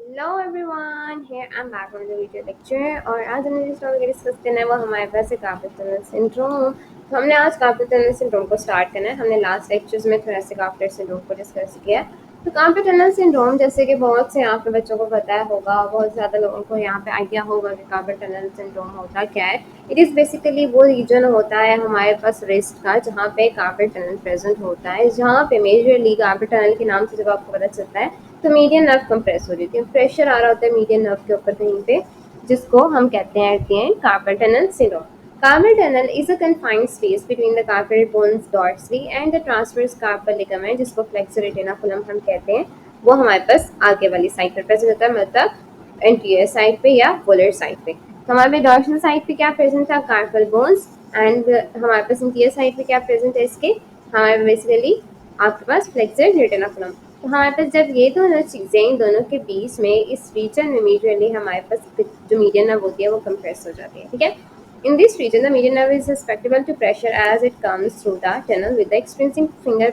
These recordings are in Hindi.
Hello everyone, here I am back on the video lecture. और आज हमने जिस टॉपिक डिस्कस करना है वो हमारे पास है कार्पल टनल सिंड्रोम। तो हमने आज कार्पल टनल सिंड्रोम को स्टार्ट करना है। हमने लास्ट लेक्चर्स में थोड़ा सा कार्पल सिंड्रोम को डिस्कस किया। तो कार्पल टनल सिंड्रोम जैसे कि बहुत से यहाँ पे बच्चों को पता होगा, बहुत ज़्यादा लोगों को यहाँ पे आइडिया होगा कि कार्पल टनल सिंड्रोम होता क्या है। इट इज़ बेसिकली वो रीजन होता है हमारे पास रिस्ट का जहाँ पे कार्पल टनल प्रेजेंट होता है, जहाँ पे मेजरली कार्पल टनल के नाम से जब आपको पता चलता है तो मीडियन नर्व कंप्रेस हो रही थी, प्रेशर आ रहा होता है मीडियन नर्व के ऊपर कहीं पे, जिसको हम कहते हैं at the end carpal tunnel syndrome. Carpal tunnel is a confined space between the carpal bones dorsally and the transverse carpal ligament, जिसको flexor retinaculum हम कहते हैं। वो हमारे पास आगे वाली साइड पर प्रेजेंट होता है, मतलब एंटीरियर साइड पे या पोलर साइड पे। तो हमारे पास डॉर्सल साइड पे क्या प्रेजेंट था, कार्पल बोन्स। एंड हमारे पास इंटीरियर साइड पे क्या प्रेजेंट है इसके, हमारे बेसिकली आपके पास फ्लेक्सर रेटिनाकुलम। तो हमारे पास जब ये दोनों चीज़ें इन दोनों के बीच में इस रीजन में मेजरली हमारे पास जो मीडियन नर्व होती है वो कंप्रेस हो जाती है, ठीक है। In this region, the median nerve is susceptible to pressure as it comes through the tunnel with the experiencing finger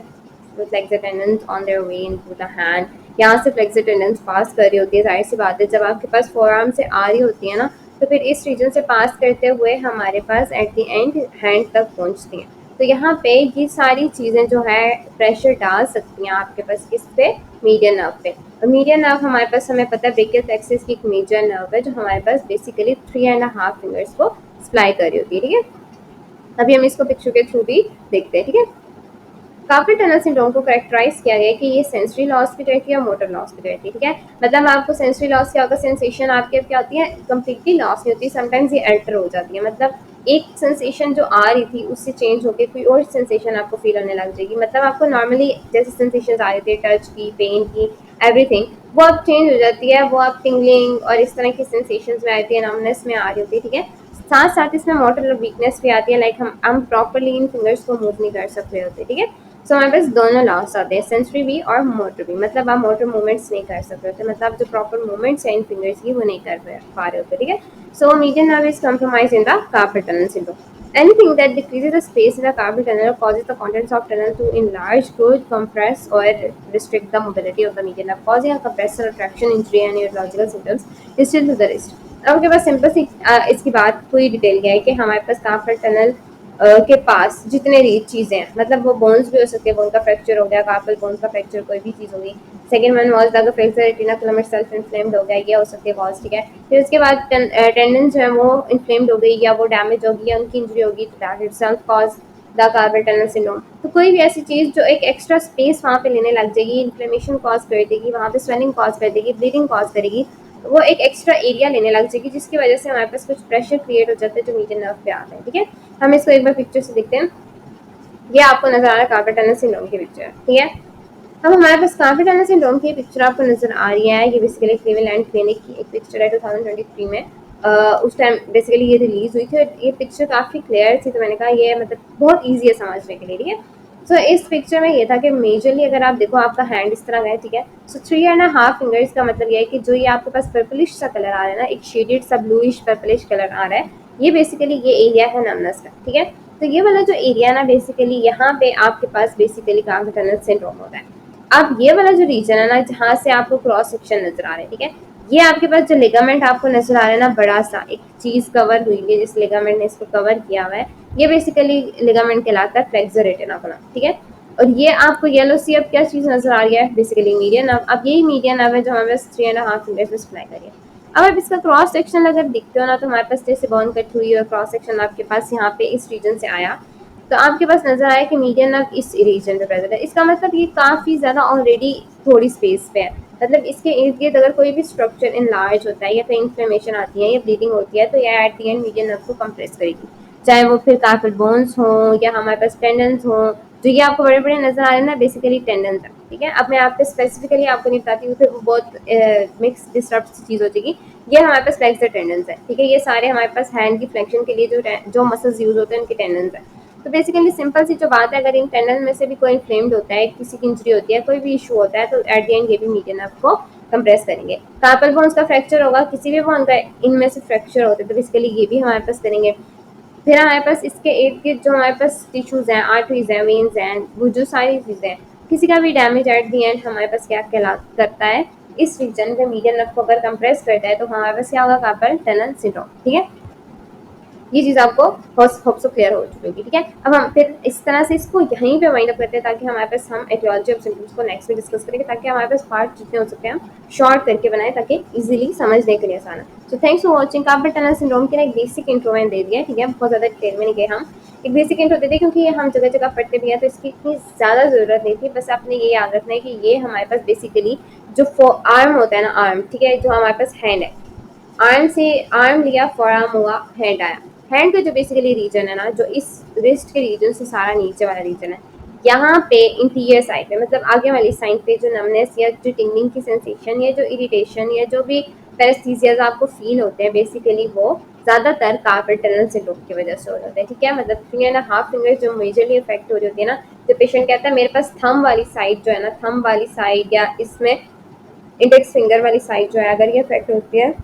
flexor tendons on their way into the hand. यहाँ से फ्लेक्सर टेंडेंस पास कर रही होती है, जाहिर सी बात है जब आपके पास फोर आर्म से आ रही होती है ना, तो फिर इस रीजन से पास करते हुए हमारे पास एट द एंड हैंड तक पहुँचती हैं। तो यहाँ पे ये सारी चीज़ें जो है प्रेशर डाल सकती हैं आपके पास किस पे, मीडियन नर्व पे। और मीडियन नर्व हमारे पास हमें पता है ब्रेकियल प्लेक्सस की एक मेजर नर्व है जो हमारे पास बेसिकली 3.5 फिंगर्स को सप्लाई कर रही होती है, ठीक है। अभी हम इसको पिक्चर के थ्रू भी देखते हैं, ठीक है। कार्पल टनल सिंड्रोम को कैरेक्टराइज किया गया है कि ये सेंसरी लॉस भी रहती है और मोटर लॉस भी रहती है, ठीक है। मतलब आपको सेंसरी लॉस क्या होगा, सेंसेशन आपके क्या होती है, कंप्लीटली लॉस नहीं होती, समटाइम्स ये अल्टर हो जाती है। मतलब एक सेंसेशन जो आ रही थी उससे चेंज होकर कोई और सेंसेशन आपको फील होने लग जाएगी। मतलब आपको नॉर्मली जैसे सेंसेशन आ रही थी टच की, पेन की, एवरीथिंग, वो अब चेंज हो जाती है, वो आप टिंगलिंग और इस तरह की सेंसेशन में आती है, नमनेस में आ रही होती है, ठीक है। साथ साथ इसमें मोटर वीकनेस भी आती है, लाइक हम प्रॉपरली इन फिंगर्स को मूव नहीं कर सकते होते, ठीक है। सो हमारे पास दोनों लॉस आते हैं, सेंसरी भी और मोटर भी। मतलब आप मोटर मूवमेंट्स नहीं कर सकते होते, मतलब जो प्रॉपर मूवमेंट्स है इन फिंगर्स की वो नहीं कर पा रहे होते, ठीक है। So median nerve is compromise in the carpal tunnel syndrome. Anything that decreases the space in the carpal tunnel or causes the contents of tunnel to enlarge could compress or restrict the mobility of the median nerve, causing a compressor, attraction, injury, and neurological symptoms listed to the wrist. अब आपके पास सिंपल सी इसकी बात पूरी डिटेल क्या है कि हमारे पास कार्पल टनल के पास जितने चीज़ें हैं, मतलब वो बोन्स भी हो सकते हैं, बोन का फ्रैक्चर हो गया, कार्पल बोन्स का फ्रैक्चर कोई भी चीज़ होगी। Second one was the fracture retinaculum itself inflamed हो गया, ये हो सकती है कॉज, ठीक है। फिर उसके बाद टेंडन जो है वो इन्फ्लेम्ड हो गई या वो डैमेज होगी या उनकी इंजरी होगी, तो that itself cause the carpal tunnel syndrome. तो कोई भी ऐसी चीज़ जो एक एक्स्ट्रा स्पेस वहाँ पे लेने लग जाएगी, इन्फ्लेमेशन कॉज कर देगी, वहाँ पे स्वेलिंग कॉज कर देगी, ब्लीडिंग कॉज करेगी, वो एक एक्स्ट्रा एरिया लेने लग जाएगी, जिसकी वजह से हमारे पास कुछ प्रेशर क्रिएट हो जाता है जो मीडियन नर्व पे आता है, ठीक है। हम इसको एक बार पिक्चर से देखते हैं। ये आपको नजर आ रहा है कार्पल टनल सिंड्रोम की पिक्चर, ठीक है। अब हमारे पास कार्पल टनल सिंड्रोम की पिक्चर आपको नजर आ रही है, ये बेसिकली क्लीवलैंड क्लिनिक की एक पिक्चर है 2023 में। उस टाइम बेसिकली ये रिलीज हुई थी और ये पिक्चर काफ़ी क्लियर थी, तो मैंने कहा ये मतलब बहुत ईजी है समझने के लिए, ठीक है। सो इस पिक्चर में ये था कि मेजरली अगर आप देखो आपका हैंड इस तरह का है, ठीक है। सो 3.5 फिंगर्स का मतलब ये है कि जो ये आपके पास पर्पलिश सा कलर आ रहा है ना, एक शेडेड सा ब्लूइश पर्पलिश कलर आ रहा है, ये बेसिकली ये एरिया है नमनस का, ठीक है। तो ये वाला जो एरिया ना बेसिकली यहाँ पे आपके पास बेसिकली कार्पल टनल सिंड्रोम होता है। अब ये वाला जो रीजन है ना जहाँ से आपको क्रॉस सेक्शन नजर आ रहा है, ठीक है, ये आपके पास जो लिगामेंट आपको नजर आ रहा है ना, बड़ा सा एक चीज कवर हुई है जिस लिगामेंट ने इसको कवर किया हुआ है, ये बेसिकली लिगामेंट कहलाता है फ्लेक्सर रेटिनाकुलम, ठीक है। और ये आपको येलो सी अब क्या चीज नजर आ रही है, बेसिकली मीडियन नर्व। अब यही मीडियन नर्व है जो हमारे पास 3.5 फिंगर्स में सप्लाई करिए। अब आप इसका क्रॉस सेक्शन अगर देखते हो ना, तो हमारे पास जैसे बोन कट हुई और क्रॉस सेक्शन आपके पास यहाँ पे इस रीजन से आया, तो आपके पास नजर आया कि मीडियन नर्व इस रीजन पे प्रेजेंट है। इसका मतलब ये काफ़ी ज़्यादा ऑलरेडी थोड़ी स्पेस पे है, मतलब इसके इर्द गिर्द अगर कोई भी स्ट्रक्चर इनलार्ज होता है या कहीं इन्फ्लेमेशन आती है या ब्लीडिंग होती है, तो यह at the and median nerve को कंप्रेस करेगी, चाहे वो फिर कार्पल बोन्स हों या हमारे पास टेंडन्स हों। जो ये आपको बड़े बड़े नजर आ रहे हैं ना, बेसिकली टेंडन्स है, ठीक है। अब मैं आप पे स्पेसिफिकली आपको नहीं बताती हूँ, फिर वो बहुत मिक्स डिस्टर्ब चीज़ हो जाएगी। ये हमारे पास फ्लेक्सर टेंडन्स है, ठीक है। ये सारे हमारे पास हैंड की फ्लेक्शन के लिए जो मसल्स यूज होते हैं उनके टेंडन्स है। तो बेसिकली सिंपल सी जो बात है, अगर इन टेंडन में से भी कोई इन्फ्लेम्ड होता है, किसी की इंजरी होती है, कोई भी इशू होता है, तो एट द एंड ये भी मीडियन नर्व को कंप्रेस करेंगे। कार्पल बोन्स का फ्रैक्चर होगा, किसी भी बोन का इनमें से फ्रैक्चर होता है, तो बेसिकली ये भी हमारे पास करेंगे। फिर हमारे पास इसके इर्द गिर्द जो हमारे पास टिश्यूज हैं, आर्टरीज हैं, वेन्स हैं, वो जो सारी चीज़ें हैं, किसी का भी डैमेज एट दी एंड हमारे पास क्या कहला करता है, इस रीजन पे मीडियन नर्व को अगर कंप्रेस करता है तो हमारे पास क्या होगा, कार्पल टनल सिंड्रोम। ठीक है, ये चीज़ आपको होप सो क्लियर हो चुकी होगी। ठीक है, अब हम फिर इस तरह से इसको यहीं पे वाइंड अप करते हैं ताकि हमारे पास हम एटियोलॉजी ऑफ सिम्पटम्स को नेक्स्ट में डिस्कस करेंगे, ताकि हमारे पास पार्ट जितने हो सकते हैं हम शॉर्ट करके बनाए ताकि इजीली समझने के लिए आसान है। So thanks for watching. Carpal tunnel syndrome के ना एक बेसिक इंट्रो मैंने दे दिया। ठीक है, बहुत ज़्यादा डिटेल में नहीं गए हम, एक बेसिक इंट्रो दे दिया क्योंकि ये हम जगह जगह पढ़ते भी हैं तो इसकी इतनी ज़्यादा ज़रूरत नहीं थी। बस आपने ये याद रखना है कि ये हमारे पास बेसिकली जो आर्म होता है ना, आर्म, ठीक है, जो हमारे पास हैंड है, आर्म से आर्म लिया, फॉर आर्म हुआ, हैंड आया। हैंड का जो बेसिकली रीजन है ना, जो इस रिस्ट के रीजन से सारा नीचे वाला रीजन है, यहाँ पे इंटीरियर साइड पे, मतलब आगे वाली साइड पे जो नमनेस या जो टिंगलिंग की सेंसेशन या जो इरिटेशन या जो भी पैरेस्थीसियाज आपको फील होते हैं, बेसिकली वो ज़्यादातर कार्पल टनल सिंड्रोम की वजह से हो जाते हैं। ठीक है, मतलब फिंगर एंड हाफ फिंगर जो मेजरली इफेक्ट हो रही होती है ना, जो पेशेंट कहता है मेरे पास थंब वाली साइड जो है ना, थंब वाली साइड या इसमें इंडेक्स फिंगर वाली साइड जो है, अगर ये इफेक्ट होती है,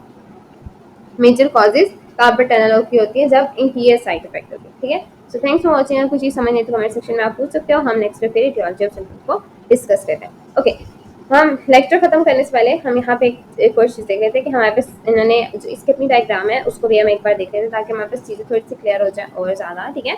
मेजर कॉजेज कार्पल टनल की होती है जब इंटीरियर साइड इफेक्ट होती है। ठीक है, सो थैंक्स फॉर वॉचिंग। अगर कुछ चीज़ समझ नहीं तो कमेंट सेक्शन में आप पूछ सकते हो, हम नेक्स्ट में फिर एटियोलॉजी ऑफ सिम्पटम्स को डिस्कस करते हैं। ओके, हम लेक्चर खत्म करने से पहले हम यहाँ पे एक और चीज़ देख लेते हैं कि हमारे पास इन्होंने जो इसकी अपनी डायग्राम है उसको भी हम एक बार देख लेते हैं ताकि हमारे पास चीज़ें थोड़ी सी क्लियर हो जाए और ज़्यादा। ठीक है,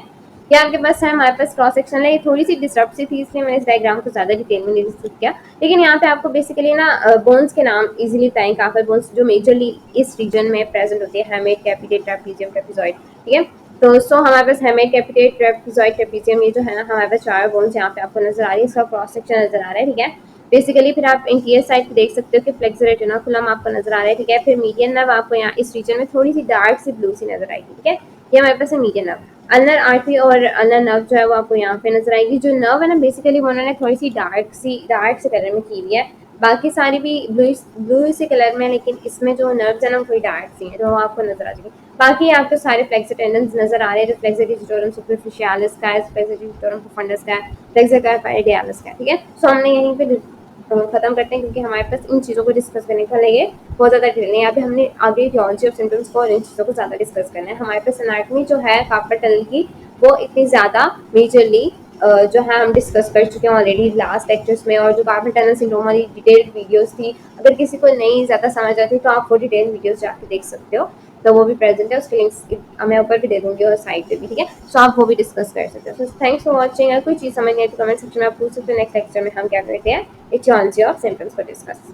ये आपके पास है, हमारे पास क्रॉस सेक्शन है, ये थोड़ी सी डिस्टर्ब सी थी इसलिए मैंने इस डायग्राम को ज़्यादा डिटेल में नहीं डिस्कस किया, लेकिन यहाँ पे आपको बेसिकली ना बोन्स के नाम इजीली बताएं, काफी बोन्स जो मेजरली इस रीजन में प्रेजेंट होती है, हेमेट, कैपिटेट, ट्रेपीजियम, ट्रेपीजॉइड। ठीक है, तो हमारे पास हेमेट, कैपिटेट, ट्रेपीजॉइड, ट्रेपीजियम, ये जो है ना हमारे पास चार बोन्स यहाँ पे आपको नजर आ रही है, इसका क्रॉस सेक्शन नजर आ रहा है। ठीक है, बेसिकली फिर आप इंटीरियर साइड पे देख सकते हो कि फ्लेक्सर रेटिनाकुलम आपको नजर आ रहा है। ठीक है, फिर मीडियन नर्व आपको यहाँ इस रीजन में थोड़ी सी डार्क सी ब्लू सी नजर आएगी। ठीक है, ये हमारे पास है मीडियन नर्व। अल्नर आर्टरी और अल्नर नर्व जो है वो आपको यहाँ पे नजर आएगी। जो नर्व है ना बेसिकली वो उन्होंने थोड़ी सी डार्क से कलर में की हुई है, बाकी सारी भी ब्लू से कलर में, लेकिन इसमें जो नर्व्स है ना थोड़ी डार्क सी है, तो वो आपको नजर आ जाएगी। बाकी आपको सारे फ्लेक्सर टेंडन्स नजर आ रहे हैं, जो फ्लेक्सर डिजिटोरम सुपरफिशियालिस का है, फ्लेक्सर डिजिटोरम प्रोफंडस का है, फ्लेक्सर कार्पाइडियालिस का है। ठीक है, सो हमने यहीं पे खत्म करते हैं क्योंकि हमारे पास इन चीज़ों को डिस्कस करने के लिए बहुत ज़्यादा डिटेल नहीं है। अभी हमने आगे थियोलॉजी ऑफ सिम्पटम्स को और इन चीज़ों को ज़्यादा डिस्कस करना है। हमारे पास एनाटॉमी जो है कार्पल टनल की वो इतनी ज़्यादा मेजरली जो है हम डिस्कस कर चुके हैं ऑलरेडी लास्ट लेक्चर्स में, और जो कार्पल टनल सिंड्रोम वाली डिटेल्ड वीडियोस थी, अगर किसी को नहीं ज़्यादा समझ आती तो आप वो डिटेल वीडियोस जाके देख सकते हो, तो वो भी प्रेजेंट है, उसके लिंक्स मैं ऊपर भी दे दूंगी और साइट पे भी। ठीक है, सो आप वो भी डिस्कस कर सकते हो। So thanks for watching. अगर कोई चीज़ समझ नहीं आई तो कमेंट सेक्शन में आप पूछ सकते हो, नेक्स्ट लेक्चर में हम क्या करते हैं एटियोलॉजी ऑफ सिम्पटम्स को डिस्कस।